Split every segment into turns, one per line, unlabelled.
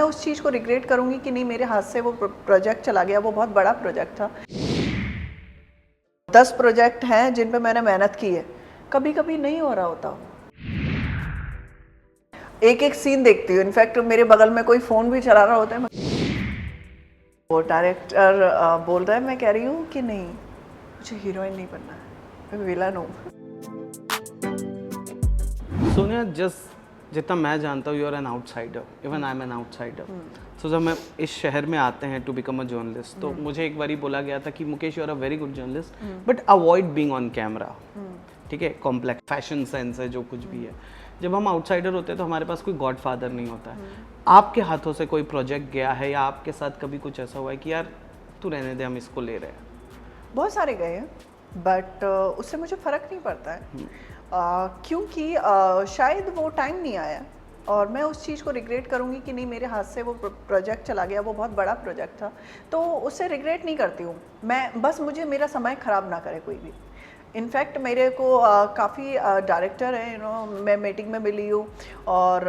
उस चीज़ को रिग्रेट करूँगी कि नहीं मेरे हाथ से वो प्रोजेक्ट चला गया, वो बहुत बड़ा प्रोजेक्ट था। 10 प्रोजेक्ट हैं जिन पे मैंने मेहनत की है, कभी कभी नहीं हो रहा होता। एक एक सीन देखती हूँ, इनफैक्ट मेरे बगल में कोई फ़ोन भी चला रहा होता है, वो डायरेक्टर बोल रहा है, मैं कह रही हूँ कि नहीं मुझे हीरोइन नहीं बनना है, मैं विलन हूँ।
सोनिया, जितना मैं जानता हूँ, you are an outsider, even I am an outsider. So जब मैं इस शहर में आते हैं टू बिकम अ जर्नलिस्ट, तो मुझे एक बार ही बोला गया था कि Mukesh, you are a very good journalist but avoid being on camera. ठीक है, कॉम्प्लेक्स फैशन सेंस है, जो कुछ भी है। जब हम आउटसाइडर होते हैं तो हमारे पास कोई गॉडफादर नहीं होता है। आपके हाथों से कोई प्रोजेक्ट गया है या आपके साथ कभी कुछ ऐसा हुआ है कि यार तू रहने दे, हम इसको ले रहे हैं?
बहुत सारे गए हैं, बट उससे मुझे फ़र्क नहीं पड़ता है, क्योंकि शायद वो टाइम नहीं आया और मैं उस चीज़ को रिग्रेट करूँगी कि नहीं मेरे हाथ से वो प्रोजेक्ट चला गया, वो बहुत बड़ा प्रोजेक्ट था, तो उससे रिग्रेट नहीं करती हूँ मैं। बस मुझे मेरा समय ख़राब ना करे कोई भी। इनफैक्ट मेरे को काफ़ी डायरेक्टर हैं, मैं मीटिंग में मिली हूँ और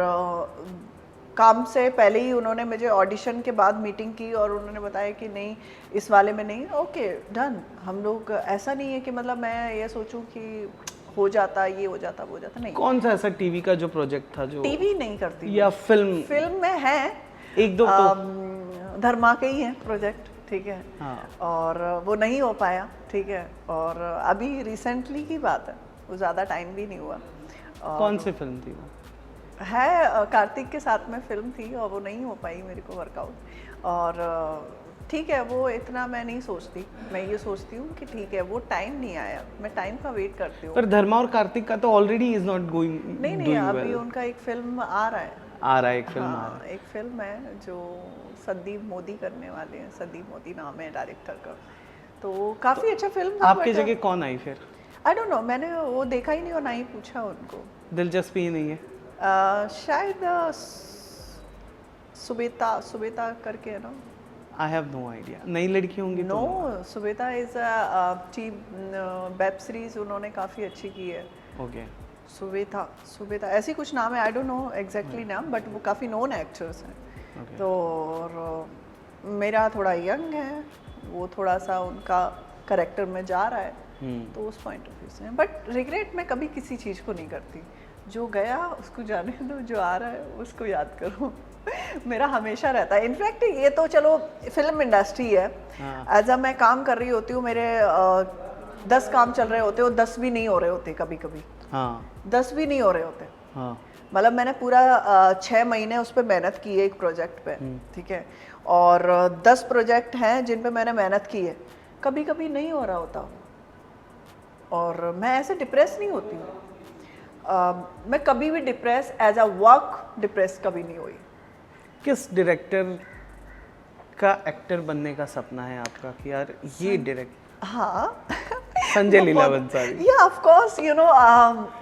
काम से पहले ही उन्होंने मुझे ऑडिशन के बाद मीटिंग की और उन्होंने बताया कि नहीं इस वाले में नहीं, ओके डन। हम लोग ऐसा नहीं है कि मतलब मैं ये सोचूं कि हो जाता, ये हो जाता, वो हो जाता, नहीं।
कौन सा ऐसा टीवी का जो प्रोजेक्ट था जो
टीवी नहीं करती
या फिल्म
में है
एक दो तो
धर्मा के ही है प्रोजेक्ट, ठीक है।
हाँ।
और वो नहीं हो पाया, ठीक है। और अभी रिसेंटली की बात है, वो ज़्यादा टाइम भी नहीं हुआ।
कौन सी फिल्म थी वो?
है कार्तिक के साथ में फिल्म थी और वो नहीं हो पाई मेरे को वर्कआउट। और ठीक है, वो इतना मैं नहीं सोचती, मैं ये सोचती हूँ कि ठीक है वो टाइम नहीं आया, मैं टाइम का वेट करती हूँ।
पर धर्मा और कार्तिक का तो ऑलरेडी इज नॉट गोइंग।
नहीं अभी उनका एक फिल्म आ रहा है,
एक फिल्म
हाँ,
आ रहा है।
एक फिल्म है जो संदीप मोदी करने वाले हैं, संदीप मोदी नाम है डायरेक्टर का, तो काफ़ी अच्छा फिल्म था।
आपकी जगह कौन आई फिर?
आई डोंट नो, मैंने वो देखा ही नहीं और ना ही पूछा उनको।
दिलचस्पी ही नहीं है?
शायद सुबेता करके है ना।
आई हैव नो आइडिया, नई लड़की होंगी।
नो, सुबेता इज टीम वेब सीरीज उन्होंने काफ़ी अच्छी की है।
ओके।
सुबेता ऐसी कुछ नाम है, आई डोंट नो एग्जैक्टली नाम, बट वो काफ़ी नोन एक्टर्स हैं। तो और मेरा थोड़ा यंग है, वो थोड़ा सा उनका करेक्टर में जा रहा है, तो उस पॉइंट ऑफ व्यू से। बट रिग्रेट मैं कभी किसी चीज़ को नहीं करती, जो गया उसको जाने दो, जो आ रहा है उसको याद करो। मेरा हमेशा रहता है। इनफैक्ट ये तो चलो फिल्म इंडस्ट्री है, एज अ मैं काम कर रही होती हूँ, मेरे 10 काम चल रहे होते हो, 10 भी नहीं हो रहे होते कभी कभी।
हाँ।
10 भी नहीं हो रहे होते।
हाँ।
मतलब मैंने पूरा 6 महीने उस पर मेहनत की है एक प्रोजेक्ट पे, ठीक है। और 10 प्रोजेक्ट हैं जिन पे मैंने मेहनत की है, कभी कभी नहीं हो रहा होता और मैं ऐसे डिप्रेस नहीं होती हूँ। मैं कभी भी depress as a work depress कभी नहीं हुई।
किस डायरेक्टर का एक्टर बनने का सपना है आपका कि यार ये डायरेक्ट?
हाँ
Sanjay Leela Bhansali.
Yeah, of course, you know,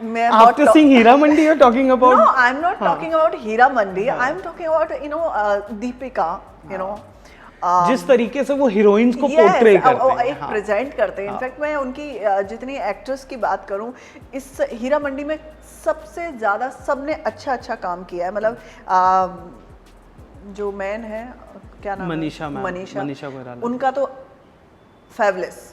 मैं
After seeing Heera Mandi, you're talking about?
No, I'm not talking about Heera Mandi. I'm talking about, you know, Deepika, you know.
जिस तरीके से वो हीरोइंस को पोर्ट्रे करते हैं,
एक प्रेजेंट करते हैं। इनफैक्ट मैं उनकी जितनी एक्ट्रेस की बात करूं, इस हीरा मंडी में सबसे ज़्यादा सबने अच्छा काम किया है। मतलब जो मैन है, क्या नाम है? मनीषा कोइराला, उनका तो फेबलेस।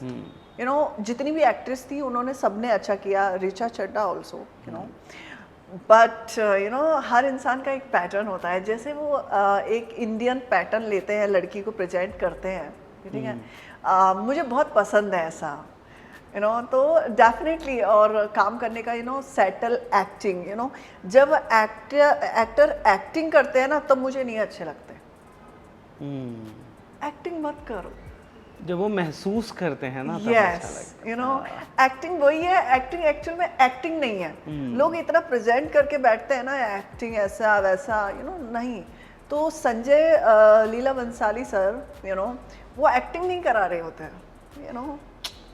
यू नो, जितनी भी एक्ट्रेस थी उन्होंने सबने अच्छा किया, Richa Chadha also, you know. But you know, हर इंसान का एक पैटर्न होता है, जैसे वो एक इंडियन पैटर्न लेते हैं, लड़की को प्रेजेंट करते हैं, ठीक है। मुझे बहुत पसंद है ऐसा, यू नो, तो डेफिनेटली। और काम करने का, you know, settle acting, you know, जब एक्टर एक्टिंग करते हैं ना तब मुझे नहीं अच्छे लगते। एक्टिंग मत करो,
जब वो महसूस करते हैं ना,
यस, यू नो, एक्टिंग वही है। एक्टिंग एक्चुअल में एक्टिंग नहीं है। लोग इतना प्रेजेंट करके बैठते हैं ना, एक्टिंग ऐसा वैसा, यू नो, नहीं। तो Sanjay Leela Bhansali sir, you know, वो एक्टिंग नहीं करा रहे होते हैं, यू नो,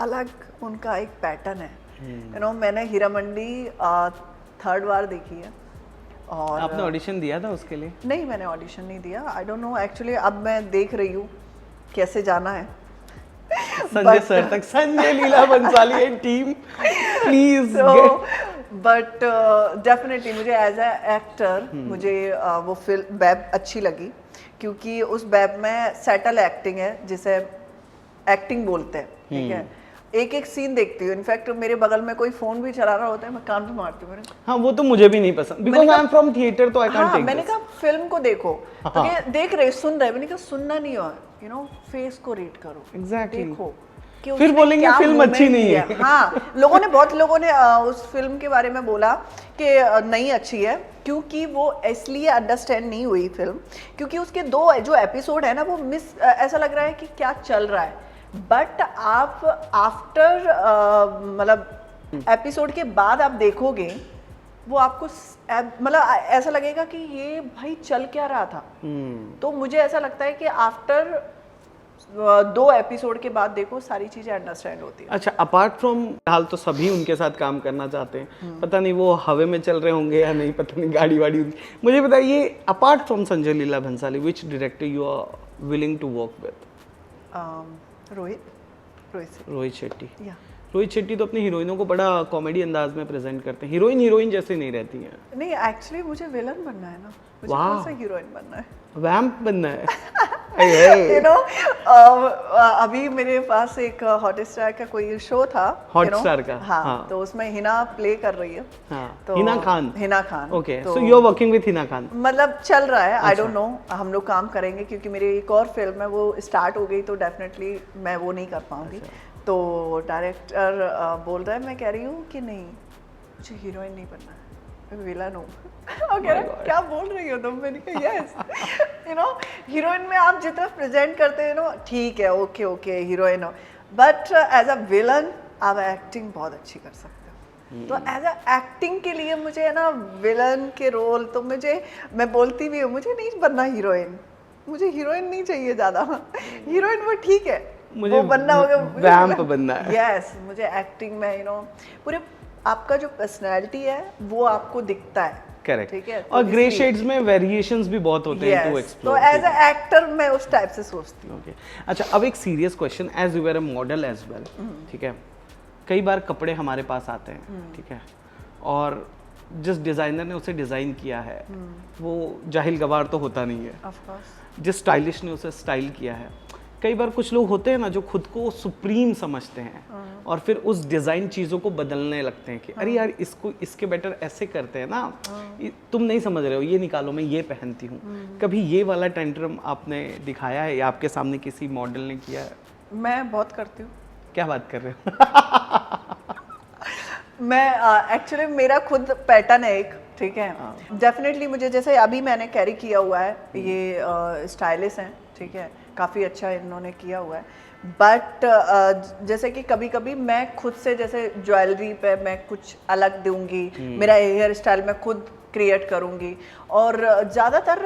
अलग उनका एक पैटर्न है। यू नो, मैंने हीरा मंडी 3rd बार देखी है। और
आपने ऑडिशन दिया था उसके लिए? नहीं,
मैंने ऑडिशन नहीं दिया। आई डोंट नो एक्चुअली, अब मैं देख रही हूँ कैसे जाना है
संजय सर तक। Sanjay Leela Bhansali and team, please.
But definitely मुझे एज ए एक्टर मुझे वो फिल्म बैब अच्छी लगी, क्योंकि उस बैब में सेटल एक्टिंग है, जिसे एक्टिंग बोलते हैं, ठीक है। एक एक सीन देखती हूँ, इनफैक्ट मेरे बगल में कोई फोन भी चला रहा होता है, मैं कान पे मारती हूँ।
हाँ, वो तो मुझे भी नहीं पसंद, because I am from theatre, तो आई कांट टेक।
मैंने कहा फिल्म को देखो, तो ये देख रहे सुन रहे, मैंने कहा सुनना नहीं हो, यू नो फेस को रीड करो,
एग्जैक्टली
देखो कि
फिर
उसने
बोलेंगे
क्या
फिल्म अच्छी
movement
नहीं
किया।
है।
हाँ, बहुत लोगों ने उस फिल्म के बारे में बोला कि नहीं अच्छी है, क्योंकि वो इसलिए अंडरस्टैंड नहीं हुई फिल्म, क्योंकि उसके 2 जो एपिसोड है ना, वो मिस ऐसा लग रहा है कि क्या चल रहा है, बट आप आफ्टर मतलब एपिसोड के बाद आप देखोगे, वो आपको मतलब ऐसा लगेगा कि ये भाई चल क्या रहा था। तो मुझे ऐसा लगता है कि आफ्टर 2 एपिसोड के बाद देखो, सारी चीजें अंडरस्टैंड होती है।
अच्छा, अपार्ट फ्रॉम, हाल तो सभी उनके साथ काम करना चाहते हैं, पता नहीं वो हवा में चल रहे होंगे या नहीं, पता नहीं गाड़ी वाड़ी उनकी। मुझे बताइए, apart from Sanjay Leela Bhansali, which director you are willing to work with? Rohit Shetty.
या
रोहित शेट्टी तो अपनी हीरोइनों को बड़ा कॉमेडी अंदाज में प्रेजेंट करते हैं, हीरोइन जैसे नहीं रहती हैं।
नहीं, एक्चुअली मुझे विलन बनना है ना, मुझे
वाह।
कौन सा हीरोइन बनना है,
वैम्प बनना है।
You know. अभी मेरे पास एक हॉटस्टार का कोई शो था,
हॉटस्टार का,
हाँ, तो उसमें हिना प्ले कर रही है। तो
Hina Khan. Okay, so you are working with Hina Khan.
मतलब चल रहा है, आई डोंट नो, हम लोग काम करेंगे, क्योंकि मेरी एक और फिल्म है, वो स्टार्ट हो गई, तो डेफिनेटली मैं वो नहीं कर पाऊंगी। तो डायरेक्टर बोल रहा है, मैं कह रही हूँ कि नहीं, मुझे हीरोइन नहीं बनना है, विलन हूँ। और कह रहा है, क्या बोल रही हो तुम? मैंने कहा यस, यू नो, हीरोइन में आप जितना प्रेजेंट करते हैं ना, ठीक है, ओके हीरोइन हो, बट एज अ विलन आप एक्टिंग बहुत अच्छी कर सकते हो। तो एज अ एक्टिंग के लिए मुझे है ना, विलन के रोल तो मैं बोलती भी हूँ, मुझे नहीं बनना हीरोइन, मुझे हीरोइन नहीं चाहिए ज़्यादा, हीरोइन वो ठीक है,
मुझे
वो बनना होगा,
वैम्प बनना है।
यस, मुझे एक्टिंग में यू नो पूरे आपका जो पर्सनैलिटी है वो आपको दिखता है।
करेक्ट,
ठीक है,
और ग्रे शेड्स में वेरिएशंस भी बहुत होते हैं टू एक्सप्लोर।
तो एज अ एक्टर मैं उस टाइप से सोचती हूँ।
ओके, अच्छा, अब एक serious question, as you were a model as well, ठीक है, कई बार कपड़े हमारे पास आते हैं, ठीक है, और जिस डिज़ाइनर ने उसे डिज़ाइन किया है वो जाहिल गवार तो होता नहीं है,
ऑफ कोर्स।
जिस स्टाइलिश ने उसे स्टाइल किया है, कई बार कुछ लोग होते हैं ना जो खुद को सुप्रीम समझते हैं और फिर उस डिज़ाइन चीज़ों को बदलने लगते हैं कि अरे यार, इसको इसके बेटर ऐसे करते हैं ना, तुम नहीं समझ रहे हो, ये निकालो, मैं ये पहनती हूँ। कभी ये वाला टेंट्रम आपने दिखाया है या आपके सामने किसी मॉडल ने किया है?
मैं बहुत करती हूँ।
क्या बात कर रहे हो?
मैं एक्चुअली मेरा खुद पैटर्न है एक, ठीक है, डेफिनेटली मुझे, जैसे अभी मैंने कैरी किया हुआ है, ये स्टाइलिश हैं, ठीक है, काफ़ी अच्छा इन्होंने किया हुआ है, बट जैसे कि कभी कभी मैं खुद से, जैसे ज्वेलरी पे मैं कुछ अलग दूंगी, मेरा हेयर स्टाइल मैं खुद क्रिएट करूंगी, और ज़्यादातर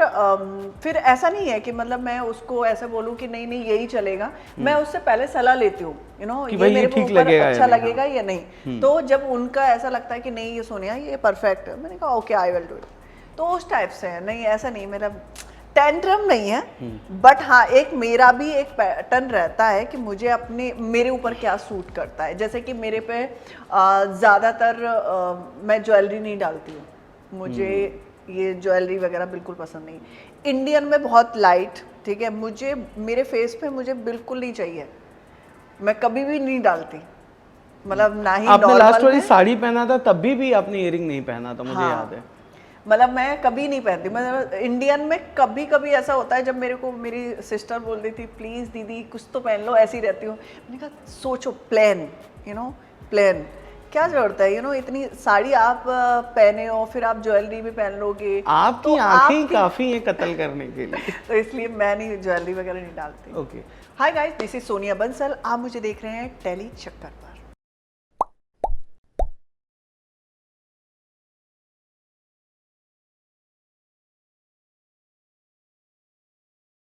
फिर ऐसा नहीं है कि मतलब मैं उसको ऐसे बोलूँ कि नहीं यही चलेगा, मैं उससे पहले सलाह लेती हूँ, यू नो, ये मेरे को ऊपर अच्छा लगेगा या नहीं। तो जब उनका ऐसा लगता है कि नहीं ये सोनिया ये परफेक्ट है, मैंने कहा okay I will do it, तो उस टाइप से है। नहीं, ऐसा नहीं, मेरा टेंट्रम नहीं है, बट हाँ, एक मेरा भी एक पैटर्न रहता है कि मुझे अपने मेरे ऊपर क्या सूट करता है। जैसे कि मेरे पे ज़्यादातर मैं ज्वेलरी नहीं डालती हूँ, मुझे ये ज्वेलरी वगैरह बिल्कुल पसंद नहीं। इंडियन में बहुत लाइट, ठीक है, मुझे मेरे फेस पे मुझे बिल्कुल नहीं चाहिए, मैं कभी भी नहीं डालती, मतलब ना ही
आपने लास्ट वाली
में,
साड़ी पहना था तब भी आपने इयरिंग नहीं पहना था, मुझे
हाँ, याद है, मतलब मैं कभी नहीं पहनती। मतलब इंडियन में कभी कभी ऐसा होता है, जब मेरे को मेरी सिस्टर बोल रही थी प्लीज़ दीदी कुछ तो पहन लो, ऐसी रहती हूँ, मैंने कहा सोचो, प्लेन, यू नो, प्लेन, क्या जरूरत है, यू नो, इतनी साड़ी आप पहने हो, फिर आप ज्वेलरी भी पहन लोगे,
आपकी आंखें काफ़ी हैं कत्ल करने के लिए।
तो इसलिए मैं नहीं, ज्वेलरी वगैरह नहीं डालती।
Okay,
hi guys, this is Sonia Bansal, आप मुझे देख रहे हैं टेली चक्कर।